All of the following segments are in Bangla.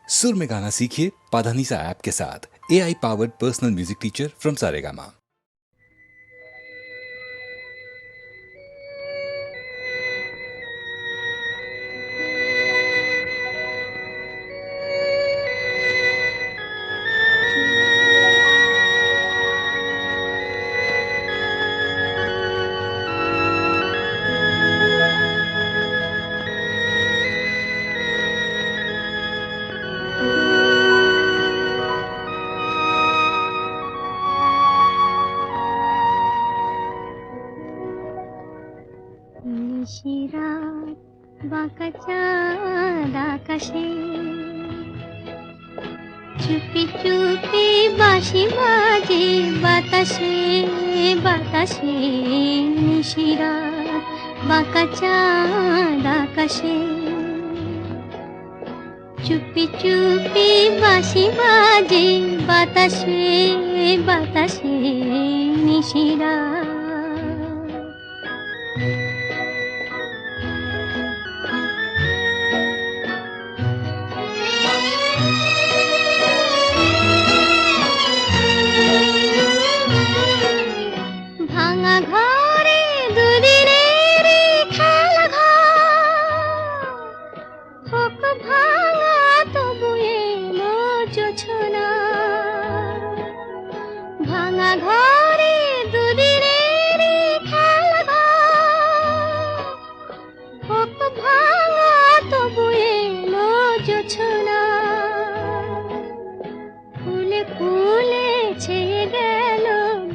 सुर में गाना सीखिए पाधानीसा ऐप के साथ। AI powered personal music teacher from Saregama. নিশিরাত বাঁকা চাঁদ আকাশে চুপি চুপি বাঁশি বাজে বাতাসে বাতাসে। নিশিরাত বাঁকা চাঁদ আকাশে চুপি চুপি বাঁশি বাজে বাতাসে বাতাসে। নিশিরাত ভাঙা ঘরে দুদিনের খেলা ঘর হোক ভাঙা তবু এলো জোছনা। ভাঙা ঘরে দুদিনের খেলা ঘর হোক ভাঙা তবু এলো জোছনা। ফুলে ফুলে ছেয়ে গেল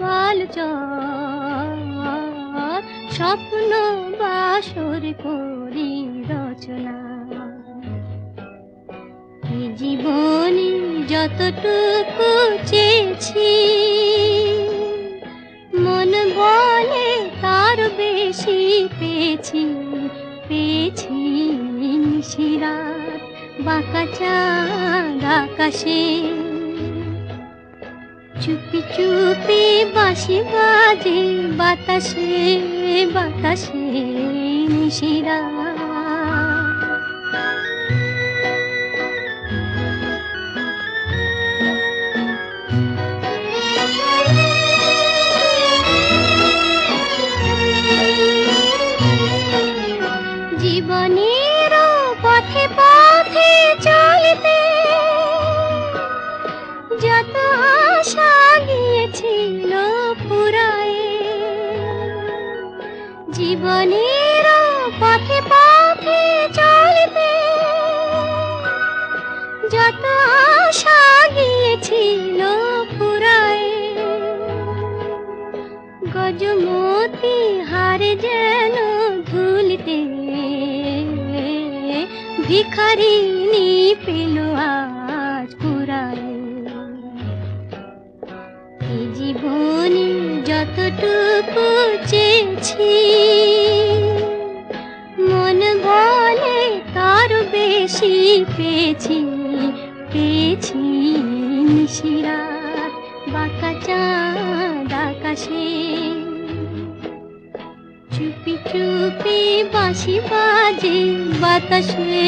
বালচর স্বপ্ন বাসর করি রচনা। এই জীবনে যতটুকু চেয়েছি মন বলে তার বেশি পেয়েছি পেয়েছি। নিশিরাত বাঁকা চাঁদ আকাশে চুপি চুপি বাঁশি বাজে বাতাসে বাতাসে। নিশিরাত জীবনের পথে পথে চলতে যত আশা গিয়েছিল ফুরায়ে। জীবনের পথে পথে চলতে যত আশা গিয়েছিল ফুরায়ে। গজমতি হারে যেন ধুলিতে ভিখারিনী পেল আজ কুড়ায়ে। এই জীবনে যতটুকু চেয়েছি মন বলে তার বেশি পেয়েছি পেয়েছি। নিশিরাত বাঁকা চাঁদ আকাশে চুপি চুপি বাঁশি বাজে বাতাসে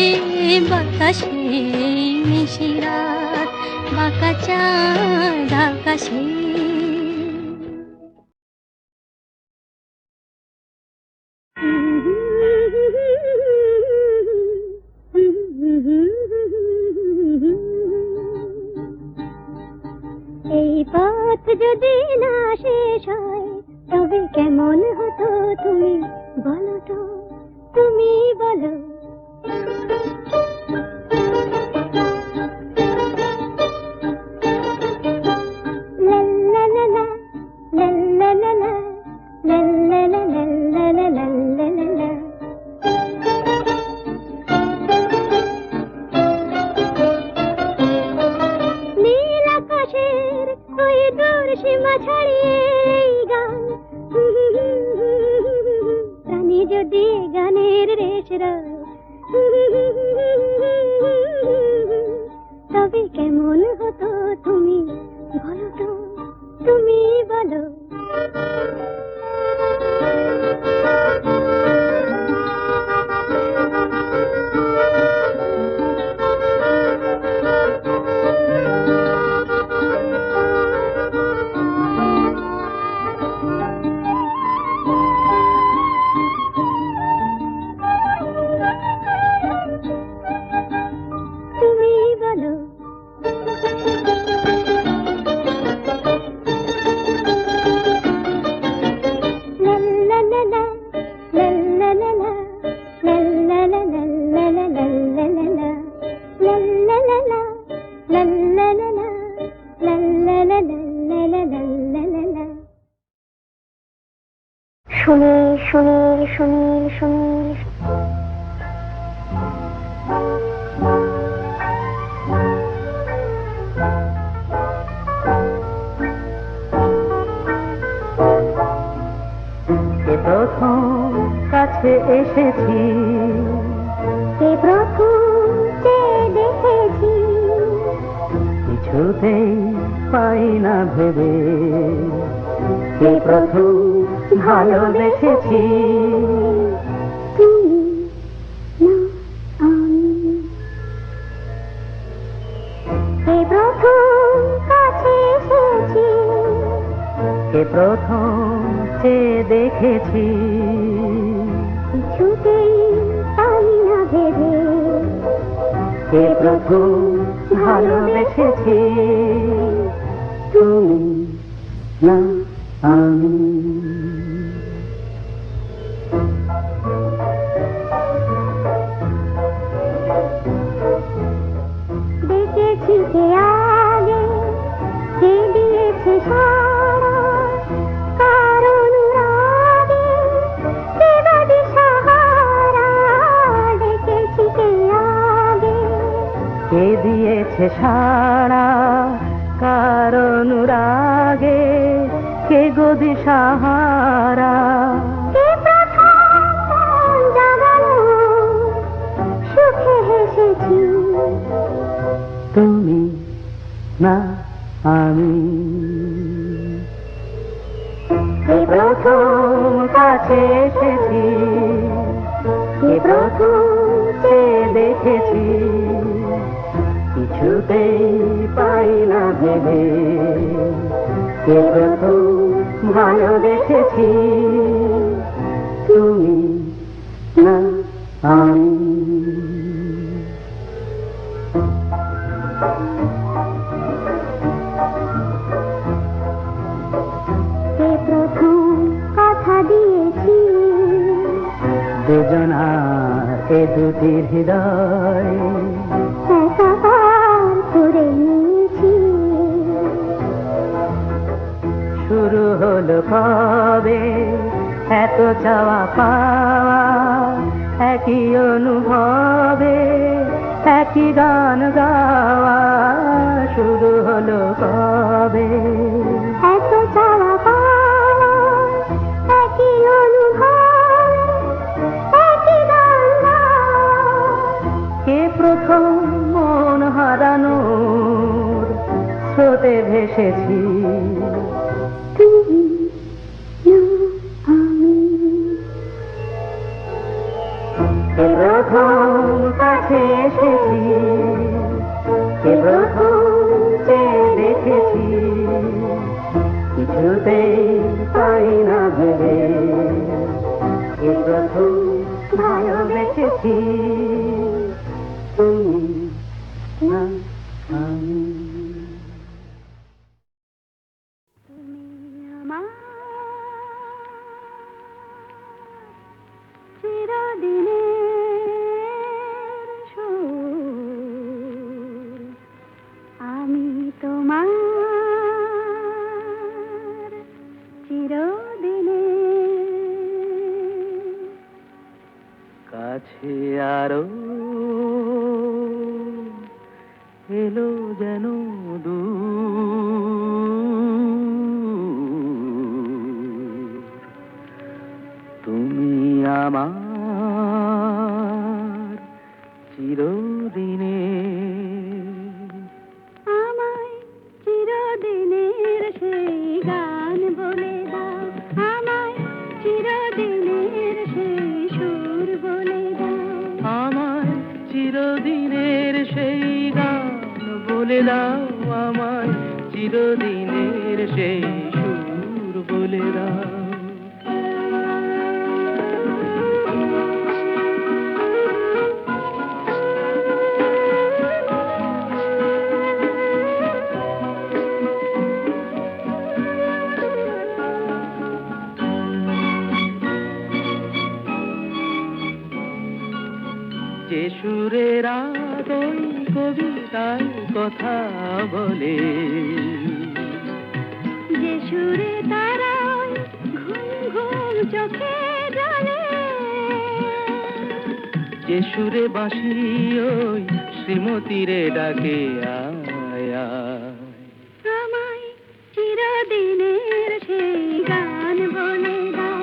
বাতাসে। নিশিরাত বাঁকা চাঁদ আকাশে। এই পথ যদি না শেষ হয় তবে কেমন হতো তুমি বলো তো, তুমি বলো। নীল আকাশের ওই দূর সীমা ছাড়িয়ে গান প্রাণী যদি গানের রেশ তবে কেমন হতো তুমি বলো তো, তুমি বলো। লা লা লা লা লা লা লা লা লা লা লা লা লা লা লা। সুনীল সুনীল সুনীল সুনীল প্রথম কাছে এসেছি, এ প্রথম যে দেখেছি, কিছুতেই পাই না ভেবে, এ প্রথম ভালোবেসেছি। তুমি না আমি, এ প্রথম কাছে এসেছি, এ প্রথম যে দেখেছি, কিছুতেই পাই না ভেবে, এ প্রথম ভালোবেসেছি। তুমি না আমি। দেখেছি কে আগে, কে দিয়েছে সাড়া, কারণ রাগে কে বাদে সাহারা। দেখেছি কে আগে, কে দিয়েছে সাড়া, কারণ রাগে কে গদি সাহারা। কে প্রথম মন জাগালো, সুখে হেসেছি। তুমি না আমি। এ প্রথম কাছে এসেছি, এ প্রথম যে দেখেছি, কিছুতেই পাই না ভেবে, এ প্রথম ভালোবেসেছি। তুমি না আমি। কে প্রথম কথা দিয়েছি, দুজনার এ দুটি হৃদয় একাকার করে নিয়েছি। শুরু হলো কবে এত চাওয়া পাওয়া, একই অনুভবে একই গান গাওয়া। শুরু হলো কবে এত চাওয়া পাওয়া, একই অনুভব, একই গান গাওয়া। কে প্রথম মন হারানোর স্রোতে ভেসেছি। তুমি না আমি, কে প্রথম কাছে এসেছি, কে প্রথম যে দেখেছি, কিছুতেই পাই না ভেবে, কে প্রথম ভালোবেসেছি। তুমি না আমি। তুমি আমার চিরদিনের সুর, আমি তোমার চিরদিনের। কাছে আরো এলো যেন দূর, তুমি আমার চিরদিনের। আমায় চিরদিনের সেই গান বলে দাও, আমায় চিরদিনের সেই সুর বলে দাও। আমার চিরদিনের সেই গান বলে দাও, আমায় চিরদিনের সেই সুর বলে দাও। যে সুরের আদয় কবি তাই কথা বলে, যে সুরে তারায় ঘুম ঘুম চোখে জ্বলে, যে সুরে বাঁশি ওই শ্রীমতীরে ডাকে আয় আয়। আমায় চিরদিনের সেই গান বলে দাও,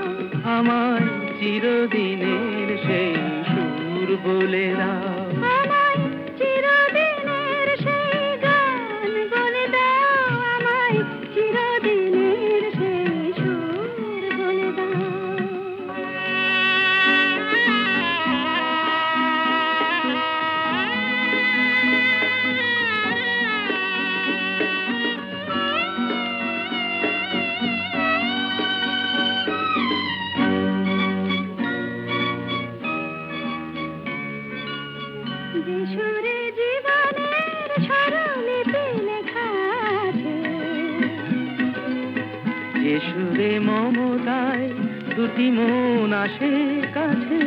আমায় চিরদিনের সেই সুর বলে দাও, আমায় চিরদিনের সেই গান বলে দাও, আমায় চিরদিনের সেই সুর বলে দাও। যে সুরে জীবনের স্বরলিপি লেখা আছে, যে সুরে মমতায় দুটি মন আসে কাছে,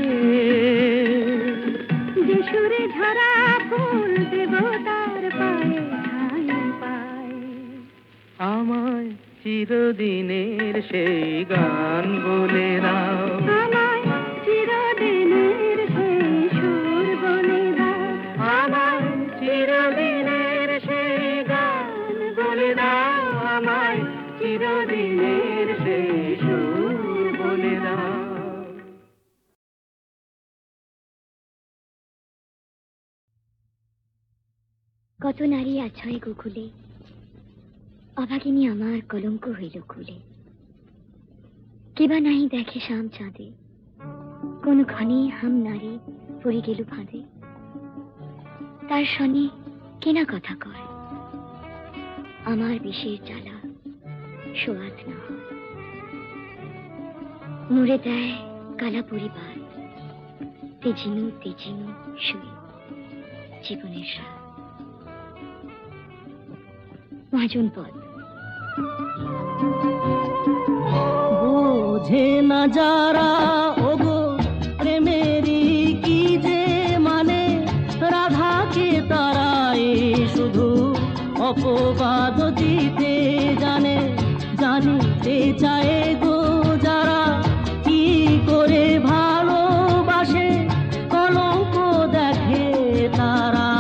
যে সুরে ঝরা ফুল দেবতার পায়ে ঠাঁই পায়, আমায় চিরদিনের সেই গান বলে দাও, আমায় চিরদিনের সেই সুর বলে দাও, আমায় চিরদিনের সেই গান বলে দাও, আমায় চিরদিনের সেই সুর বলে দাও। কত নারী আছয় গোকুলে, অভাগিনী আমার কলঙ্ক হইল খুলে। কেবা নাহি দেখে শাম চাঁদে, কোন ক্ষণে হাম নারী পড়ে গেল ফাঁদে। তার শনে কেনা কথা কয়, আমার বিষের জ্বালা সোয়াদ না হয়। মুড়ে দেয় কালা পরিবার, তেজিনু তেজিনু শুয়ে জীবনের স্বাদ। মহাজন পদ। বোঝে না যারা ওগো প্রেমেরই কি যে মানে, রাধাকে তারাই শুধু অপবাদ দিতে জানে। জানিতে চায় গো যারা কি করে ভালোবাসে, কলঙ্ক দেখে তারা,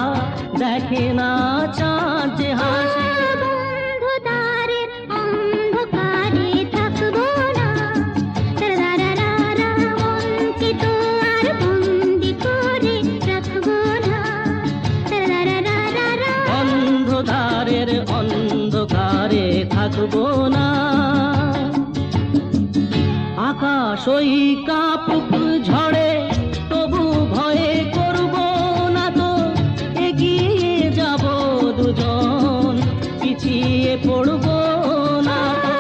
দেখে না চাঁদ যে হাসে। বন্ধুদারের অন্ধকারে থাকবো না, মনকে তো আর বন্দি করে রাখবো না। অন্ধকারের অন্ধকারে থাকবো না, আকাশ ওই কাপুক ঝড়ে তবু ভয়ে করবো না তো। এগিয়ে যাব দুজন, পিছিয়ে পড়বো না তো।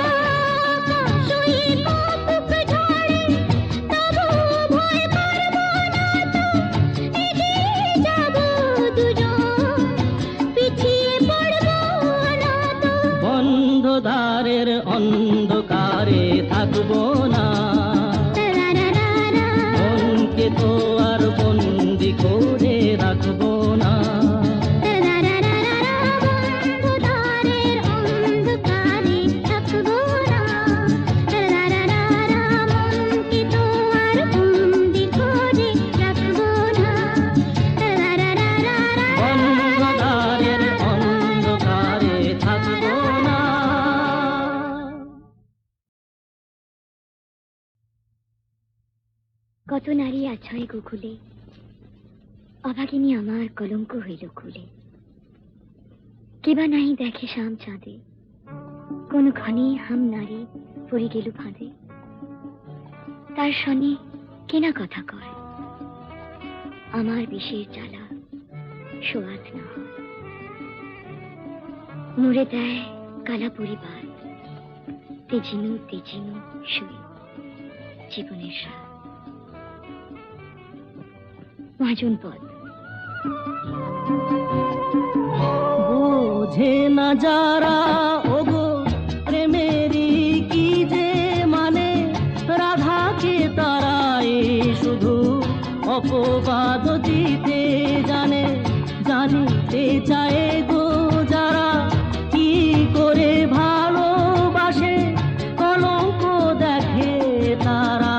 বন্ধদ্বারের অন্ধকারে থাকবো না, মনকে তো আর বন্দি করে রাখবো না। বন্ধুদারের অন্ধকারে থাকবো না, মনকে তো আর বন্দি করে রাখবো না। বন্ধদ্বারের অন্ধকারে থাকবো না। কত নারী আছয় গোকুলে, অভাগিনী আমার কলঙ্ক হইল খুলে। কেবা নাহি দেখে শাম চাঁদে, কোন ক্ষণে হাম নারী পড়ে গেল ফাঁদে। তার শনে কেনা কথা কয়, আমার বিষের জ্বালা সোয়াদ না হয়। মুড়ে দেয় কালা পরিবার, তেজিনু তেজিনু শুয়ে জীবনের স্বাদ। মহাজন পদ। বোঝে না যারা ওগো প্রেমেরই কি যে মানে, রাধাকে তারাই শুধু অপবাদ দিতে জানে। জানিতে চায় গো যারা, কি করে ভালোবাসে, কলঙ্ক দেখে তারা,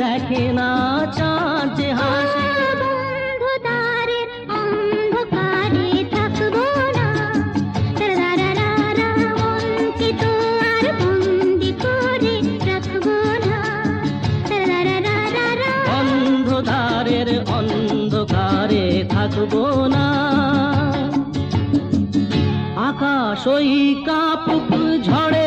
দেখে না চাঁদ যে হাসে। বন্ধু দ্বারের অন্ধকারে থাকবো না, তারারারারা, মনকে তো আর বন্দি করে রাখবো না, তারারারারা। অন্ধকারের অন্ধকারে থাকবো না, আকাশ ওই কাপুক ঝড়ে